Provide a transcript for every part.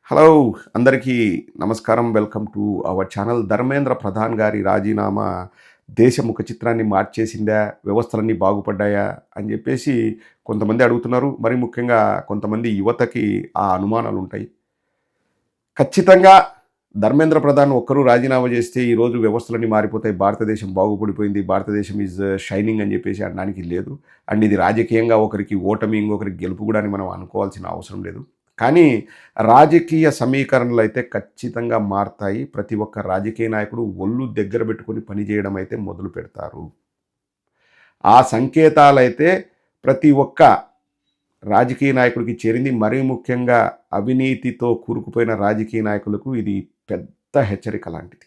Hello అందరికీ నమస్కారం. Welcome to our channel. Dharmendra Pradhan గారి రాజీనామా దేశ ముఖ చిత్రాన్ని మార్చేసిందా? వ్యవస్థలన్నీ బాగుపడ్డాయా? అని చెప్పేసి కొంతమంది అడుగుతున్నారు. మరి ముఖ్యంగా కొంతమంది యువతకి ఆ అనుమానాలుంటాయి. ఖచ్చితంగా ధర్మేంద్ర ప్రధాన్ ఒక్కరు రాజీనామా చేస్తే ఈరోజు వ్యవస్థలన్నీ మారిపోతాయి. భారతదేశం బాగుపడిపోయింది. భారతదేశం ఈజ్ షైనింగ్ అని చెప్పేసి అనడానికి లేదు. అండ్ ఇది రాజకీయంగా ఒకరికి ఓటమి, ఇంకొకరికి గెలుపు కూడా అని మనం అనుకోవాల్సిన అవసరం లేదు. కానీ రాజకీయ సమీకరణలు అయితే ఖచ్చితంగా మారతాయి. ప్రతి ఒక్క రాజకీయ నాయకుడు ఒళ్ళు దగ్గర పెట్టుకొని పనిచేయడం అయితే మొదలు పెడతారు. ఆ సంకేతాలైతే ప్రతి ఒక్క రాజకీయ నాయకుడికి చేరింది. మరీ ముఖ్యంగా అవినీతితో కూరుకుపోయిన రాజకీయ నాయకులకు ఇది పెద్ద హెచ్చరిక లాంటిది.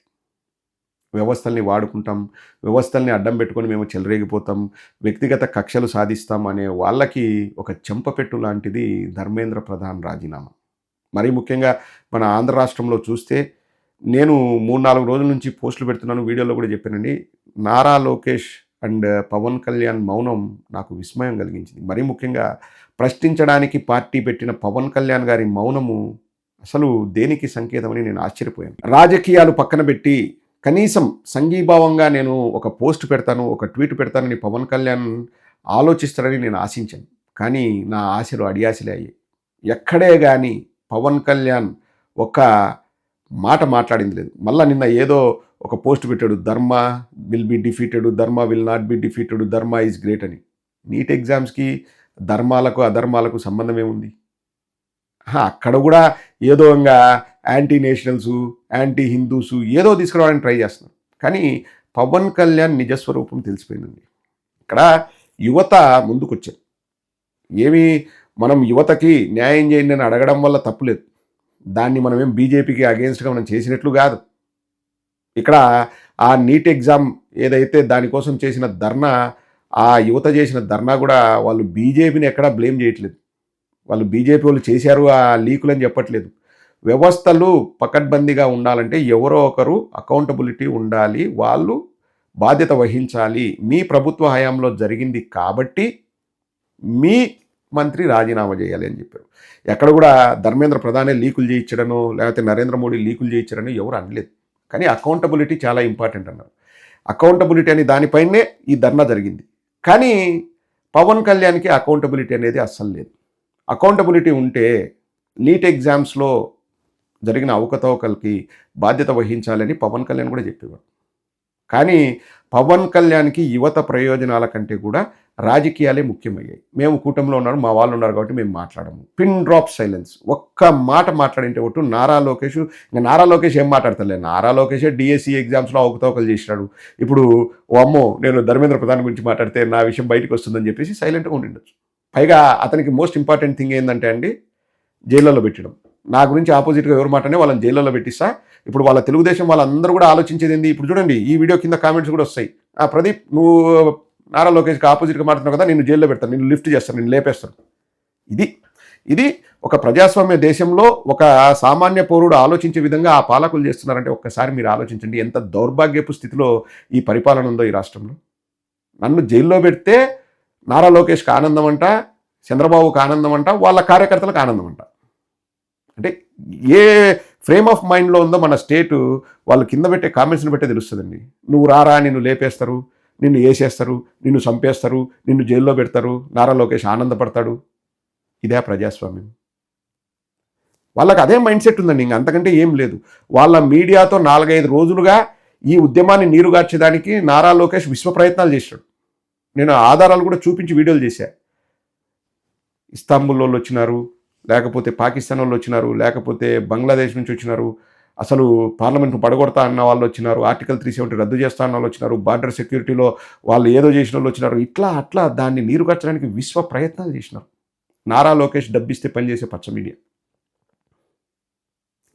వ్యవస్థల్ని వాడుకుంటాం, వ్యవస్థల్ని అడ్డం పెట్టుకొని మేము చెలరేగిపోతాం, వ్యక్తిగత కక్షలు సాధిస్తాం అనే వాళ్ళకి ఒక చెంపపెట్టు లాంటిది ధర్మేంద్ర ప్రధాన్ రాజీనామా. మరీ ముఖ్యంగా మన ఆంధ్ర రాష్ట్రంలో చూస్తే నేను 3-4 రోజుల నుంచి పోస్టులు పెడుతున్నాను, వీడియోలో కూడా చెప్పానండి. నారా లోకేష్ అండ్ పవన్ కళ్యాణ్ మౌనం నాకు విస్మయం కలిగించింది. మరీ ముఖ్యంగా ప్రశ్నించడానికి పార్టీ పెట్టిన పవన్ కళ్యాణ్ గారి మౌనము అసలు దేనికి సంకేతమని నేను ఆశ్చర్యపోయాను. రాజకీయాలు పక్కన పెట్టి కనీసం సంఘీభావంగా నేను ఒక పోస్ట్ పెడతాను, ఒక ట్వీట్ పెడతానని పవన్ కళ్యాణ్ ఆలోచిస్తాడని నేను ఆశించాను. కానీ నా ఆశలు అడియాశలే అయ్యాయి. ఎక్కడే కానీ పవన్ కళ్యాణ్ ఒక మాట మాట్లాడింది లేదు. మళ్ళీ నిన్న ఏదో ఒక పోస్ట్ పెట్టాడు, ధర్మ విల్ బి డిఫీటెడ్, ధర్మ విల్ నాట్ బి డిఫీటెడ్, ధర్మ ఈజ్ గ్రేట్ అని. నీట్ ఎగ్జామ్స్కి ధర్మాలకు అధర్మాలకు సంబంధం ఏముంది? అక్కడ కూడా ఏదో ఇంకా యాంటీ నేషనల్సు, యాంటీ హిందూసు ఏదో తీసుకురావడానికి ట్రై చేస్తున్నారు. కానీ పవన్ కళ్యాణ్ నిజస్వరూపం తెలిసిపోయిందండి. ఇక్కడ యువత ముందుకొచ్చారు. ఏమి మనం యువతకి న్యాయం చేయండి అని అడగడం వల్ల తప్పులేదు. దాన్ని మనం ఏం బీజేపీకి అగేన్స్ట్గా మనం చేసినట్లు కాదు. ఇక్కడ ఆ నీట్ ఎగ్జామ్ ఏదైతే దానికోసం చేసిన ధర్నా, ఆ యువత చేసిన ధర్నా కూడా వాళ్ళు బీజేపీని ఎక్కడా బ్లేమ్ చేయట్లేదు. వాళ్ళు బీజేపీ వాళ్ళు చేశారు ఆ లీకులని చెప్పట్లేదు. వ్యవస్థలు పకడ్బందీగా ఉండాలంటే ఎవరో ఒకరు అకౌంటబిలిటీ ఉండాలి, వాళ్ళు బాధ్యత వహించాలి. మీ ప్రభుత్వ హయాంలో జరిగింది కాబట్టి మీ మంత్రి రాజీనామా చేయాలి అని చెప్పారు. ఎక్కడ కూడా ధర్మేంద్ర ప్రధానే లీకులు చేయించడనో లేకపోతే నరేంద్ర మోడీ లీకులు చేయించడనో ఎవరు అనలేదు. కానీ అకౌంటబిలిటీ చాలా ఇంపార్టెంట్ అన్నారు. అకౌంటబిలిటీ అని దానిపైనే ఈ ధర్నా జరిగింది. కానీ పవన్ కళ్యాణ్కి అకౌంటబిలిటీ అనేది అస్సలు లేదు. అకౌంటబిలిటీ ఉంటే నీట్ ఎగ్జామ్స్లో జరిగిన అవకతవకలకి బాధ్యత వహించాలని పవన్ కళ్యాణ్ కూడా చెప్పేవాడు. కానీ పవన్ కళ్యాణ్కి యువత ప్రయోజనాల కంటే కూడా రాజకీయాలే ముఖ్యమయ్యాయి. మేము కూటమిలో ఉన్నారు, మా వాళ్ళు ఉన్నారు కాబట్టి మేము మాట్లాడము. Pin drop silence. ఒక్క మాట మాట్లాడింటే ఒట్టు నారా లోకేష్, ఇంకా నారా లోకేష్ ఏం మాట్లాడతలే. నారా లోకేషే డిఎస్సి ఎగ్జామ్స్లో అవకతవకలు చేసినాడు. ఇప్పుడు ఓ అమ్మో నేను ధర్మేంద్ర ప్రధాన్ గురించి మాట్లాడితే నా విషయం బయటకు వస్తుందని చెప్పేసి సైలెంట్గా ఉండిండొచ్చు. పైగా అతనికి మోస్ట్ ఇంపార్టెంట్ థింగ్ ఏంటంటే అండి, జైళ్ళలో పెట్టడం. నా గురించి ఆపోజిట్గా ఎవరు మాట్లాడినా వాళ్ళని జైల్లో పెట్టిస్తా. ఇప్పుడు వాళ్ళ తెలుగుదేశం వాళ్ళందరూ కూడా ఆలోచించేది ఏంది? ఇప్పుడు చూడండి, ఈ వీడియో కింద కామెంట్స్ కూడా వస్తాయి. ప్రదీప్ నువ్వు నారా లోకేష్కి ఆపోజిట్గా మాట్లాడుతున్నావు కదా, నిన్ను జైల్లో పెడతాను, నిన్ను లిఫ్ట్ చేస్తాను, నిన్ను లేపేస్తాను. ఇది ఒక ప్రజాస్వామ్య దేశంలో ఒక సామాన్య పౌరుడు ఆలోచించే విధంగా ఆ పాలకులు చేస్తున్నారంటే ఒక్కసారి మీరు ఆలోచించండి ఎంత దౌర్భాగ్యపు స్థితిలో ఈ పరిపాలన ఉందో ఈ రాష్ట్రంలో. నన్ను జైల్లో పెడితే నారా లోకేష్కి ఆనందం అంట, చంద్రబాబుకి ఆనందం అంట, వాళ్ళ కార్యకర్తలకు ఆనందం అంట. అంటే ఏ ఫ్రేమ్ ఆఫ్ మైండ్లో ఉందో మన స్టేటు వాళ్ళు కింద పెట్టే కామెంట్స్ని పెట్టే తెలుస్తుందండి. నువ్వు రారా, నిన్ను లేపేస్తారు, నిన్ను వేసేస్తారు, నిన్ను చంపేస్తారు, నిన్ను జైల్లో పెడతారు, నారా లోకేష్ ఆనందపడతాడు. ఇదే ప్రజాస్వామ్యం. వాళ్ళకి అదే మైండ్ సెట్ ఉందండి, ఇంక అంతకంటే ఏం లేదు. వాళ్ళ మీడియాతో 4-5 రోజులుగా ఈ ఉద్యమాన్ని నీరుగార్చేదానికి నారా లోకేష్ విశ్వ ప్రయత్నాలు చేశాడు. నేను ఆధారాలు కూడా చూపించి వీడియోలు చేశా. ఇస్తాంబుల్ వాళ్ళు వచ్చినారు, లేకపోతే పాకిస్తాన్ వాళ్ళు వచ్చినారు, లేకపోతే బంగ్లాదేశ్ నుంచి వచ్చినారు, అసలు పార్లమెంట్ను పడగొడతా అన్న వాళ్ళు వచ్చినారు, ఆర్టికల్ 370 రద్దు చేస్తా అన్న వాళ్ళు వచ్చినారు, బార్డర్ సెక్యూరిటీలో వాళ్ళు ఏదో చేసిన వాళ్ళు వచ్చినారు. ఇట్లా దాన్ని నీరుగార్చడానికి విశ్వ ప్రయత్నాలు చేసినారు. నారా లోకేష్ డబ్బిస్తే పనిచేసే పచ్చ మీడియా.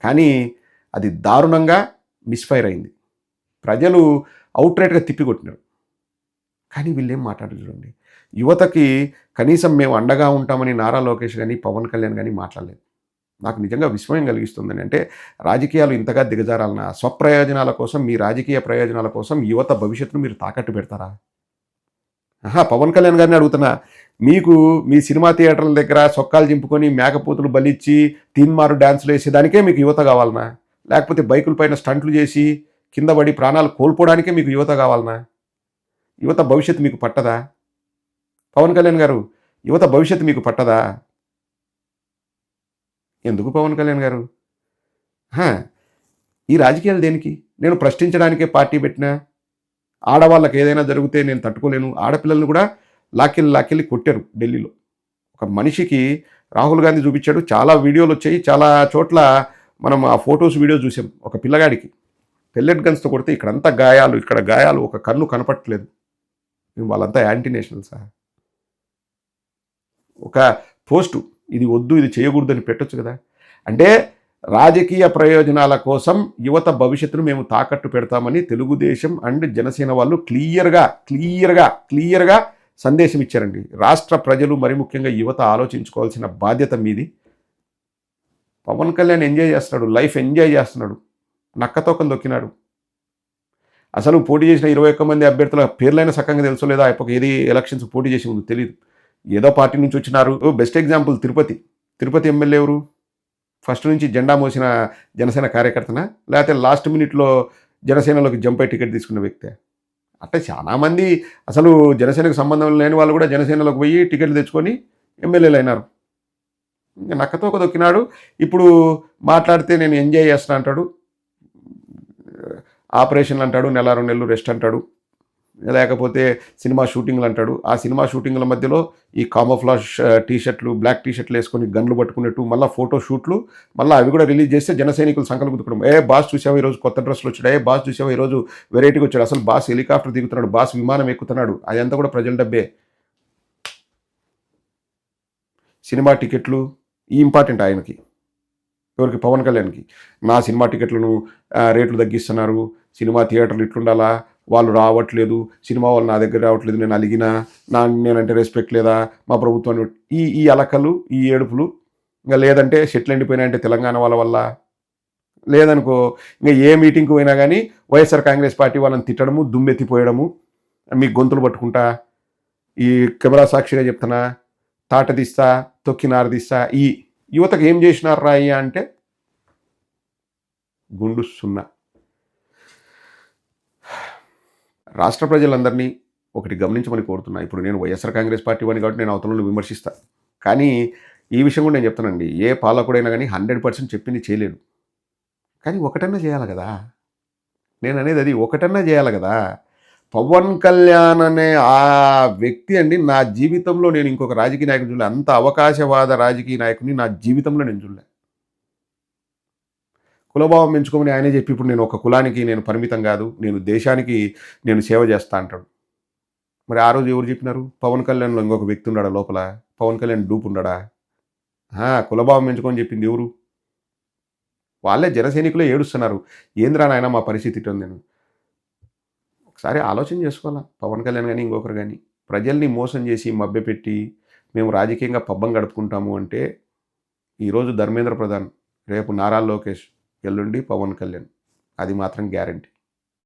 కానీ అది దారుణంగా మిస్ఫైర్ అయింది. ప్రజలు అవుట్రైట్గా తిప్పికొట్టినారు. కానీ వీళ్ళేం మాట్లాడారు చూడండి. యువతకి కనీసం మేము అండగా ఉంటామని నారా లోకేష్ కానీ పవన్ కళ్యాణ్ కానీ మాట్లాడలేదు. నాకు నిజంగా విస్మయం కలిగిస్తుందని. అంటే రాజకీయాలు ఇంతగా దిగజారాలన్నా? స్వప్రయోజనాల కోసం, మీ రాజకీయ ప్రయోజనాల కోసం యువత భవిష్యత్తును మీరు తాకట్టు పెడతారా? పవన్ కళ్యాణ్ గారిని అడుగుతున్నా. మీకు మీ సినిమా థియేటర్ల దగ్గర సొక్కాలు చింపుకొని, మేకపోతులు బలిచ్చి, తీన్మారు డాన్సులు వేసేదానికే మీకు యువత కావాలనా? లేకపోతే బైకుల పైన స్టంట్లు చేసి, కింద పడి ప్రాణాలు కోల్పోవడానికే మీకు యువత కావాలనా? యువత భవిష్యత్తు మీకు పట్టదా? పవన్ కళ్యాణ్ గారు, యువత భవిష్యత్తు మీకు పట్టదా? ఎందుకు పవన్ కళ్యాణ్ గారు? హా, ఈ రాజకీయాలు దేనికి? నేను ప్రశ్నించడానికే పార్టీ పెట్టినా. ఆడవాళ్ళకి ఏదైనా జరిగితే నేను తట్టుకోలేను. ఆడపిల్లల్ని కూడా లాక్కెళ్ళి కొట్టారు ఢిల్లీలో. ఒక మనిషికి రాహుల్ గాంధీ చూపించాడు. చాలా వీడియోలు వచ్చాయి. చాలా చోట్ల మనం ఆ ఫొటోస్ వీడియోస్ చూసాం. ఒక పిల్లగాడికి పెల్లెట్ గన్స్తో కొడితే ఇక్కడంతా గాయాలు, ఇక్కడ గాయాలు, ఒక కన్ను కనపట్టలేదు. వాళ్ళంతా యాంటీ నేషనల్సా? ఒక పోస్టు ఇది వద్దు, ఇది చేయకూడదని పెట్టొచ్చు కదా. అంటే రాజకీయ ప్రయోజనాల కోసం యువత భవిష్యత్తును మేము తాకట్టు పెడతామని తెలుగుదేశం అండ్ జనసేన వాళ్ళు క్లియర్గా సందేశం ఇచ్చారండి. రాష్ట్ర ప్రజలు, మరి ముఖ్యంగా యువత ఆలోచించుకోవాల్సిన బాధ్యత మీది. పవన్ కళ్యాణ్ ఎంజాయ్ చేస్తున్నాడు, లైఫ్ ఎంజాయ్ చేస్తున్నాడు, నక్కతోకం దొక్కినాడు. అసలు పోటీ చేసిన 21 మంది అభ్యర్థుల పేర్లైనా సక్కంగా తెలుసో లేదా, ఏది ఎలక్షన్స్ పోటీ చేసి ముందు తెలియదు. ఏదో పార్టీ నుంచి వచ్చినారు. బెస్ట్ ఎగ్జాంపుల్ తిరుపతి ఎమ్మెల్యే ఎవరు? ఫస్ట్ నుంచి జెండా మోసిన జనసేన కార్యకర్తన, లేకపోతే లాస్ట్ మినిట్లో జనసేనలోకి జంప్ అయి టికెట్ తీసుకున్న వ్యక్తే? అంటే చాలామంది అసలు జనసేనకు సంబంధం లేని వాళ్ళు కూడా జనసేనలోకి పోయి టికెట్లు తెచ్చుకొని ఎమ్మెల్యేలు అయినారు. ఇంకా నక్కతో ఒక దొక్కినాడు. ఇప్పుడు మాట్లాడితే నేను ఎంజాయ్ చేస్తున్నా అంటాడు, ఆపరేషన్లు అంటాడు, నెల 2 నెలలు రెస్ట్ అంటాడు, లేకపోతే సినిమా షూటింగ్లు అంటాడు. ఆ సినిమా షూటింగ్ల మధ్యలో ఈ కామోఫ్లాష్ టీషర్ట్లు, బ్లాక్ టీషర్ట్లు వేసుకొని గన్లు పట్టుకున్నట్టు మళ్ళీ ఫోటో షూట్లు, మళ్ళీ అవి కూడా రిలీజ్ చేస్తే జనసైనికులు సంకలు గుర్తుకోవడం. బాస్ చూసావా ఈరోజు కొత్త డ్రెస్సులు వచ్చాడు, బాస్ చూసావా ఈరోజు వెరైటీగా వచ్చాడు, అసలు బాస్ హెలికాప్టర్ దిగుతున్నాడు, బాస్ విమానం ఎక్కుతున్నాడు. అదంతా కూడా ప్రజల డబ్బే. సినిమా టికెట్లు ఈ ఇంపార్టెంట్ ఆయనకి, ఎవరికి? పవన్ కళ్యాణ్కి. నా సినిమా టికెట్లను రేట్లు తగ్గిస్తున్నారు, సినిమా థియేటర్లు ఇట్లుండాలా, వాళ్ళు రావట్లేదు, సినిమా వాళ్ళు నా దగ్గర రావట్లేదు, నేను అలిగినా, నేనంటే రెస్పెక్ట్ లేదా, మా ప్రభుత్వాన్ని ఈ అలకలు, ఈ ఏడుపులు. ఇంకా లేదంటే సెటిల్ ఎండిపోయినాయంటే తెలంగాణ వాళ్ళ వల్ల, లేదనుకో ఇంకా ఏ మీటింగ్కి పోయినా కానీ వైఎస్ఆర్ కాంగ్రెస్ పార్టీ వాళ్ళని తిట్టడము, దుమ్మెత్తిపోయడము, మీ గొంతులు పట్టుకుంటా, ఈ కెమెరా సాక్షిగా చెప్తున్నా, తాట తీస్తా, తొక్కి నారదీస్తా. ఈ యువతకు ఏం చేసినారు రాయ్య అంటే గుండు సున్నా. రాష్ట్ర ప్రజలందరినీ ఒకటి గమనించమని కోరుతున్నా. ఇప్పుడు నేను వైఎస్ఆర్ కాంగ్రెస్ పార్టీ వాడిని కాబట్టి నేను అవతలను విమర్శిస్తాను. కానీ ఈ విషయం కూడా నేను చెప్తానండి, ఏ పాలకుడైనా కానీ 100% చెప్పింది చేయలేడు. కానీ ఒకటన్నా చేయాలి కదా. నేను అనేది అది, ఒకటన్నా చేయాలి కదా. పవన్ కళ్యాణ్ అనే ఆ వ్యక్తి అండి, నా జీవితంలో నేను ఇంకొక రాజకీయ నాయకుని చూడలే. అంత అవకాశవాద రాజకీయ నాయకుని నా జీవితంలో నేను చూడలే. కులభావం పెంచుకోమని ఆయనే చెప్పి ఇప్పుడు నేను ఒక కులానికి నేను పరిమితం కాదు, నేను దేశానికి నేను సేవ చేస్తా అంటాడు. మరి ఆ రోజు ఎవరు చెప్పినారు? పవన్ కళ్యాణ్లో ఇంకొక వ్యక్తి ఉన్నాడా లోపల? పవన్ కళ్యాణ్ డూపు ఉన్నాడా? కులభావం పెంచుకొని చెప్పింది ఎవరు? వాళ్ళే జనసైనికులే ఏడుస్తున్నారు, ఏంద్రా నాయన మా పరిస్థితి ఇటు నేను. ఒకసారి ఆలోచన చేసుకోవాలా పవన్ కళ్యాణ్ కానీ ఇంకొకరు కానీ. ప్రజల్ని మోసం చేసి మభ్యపెట్టి మేము రాజకీయంగా పబ్బం గడుపుకుంటాము అంటే, ఈరోజు ధర్మేంద్ర ప్రధాన్, రేపు నారా లోకేష్, ఎల్లుండి పవన్ కళ్యాణ్, అది మాత్రం గ్యారంటీ.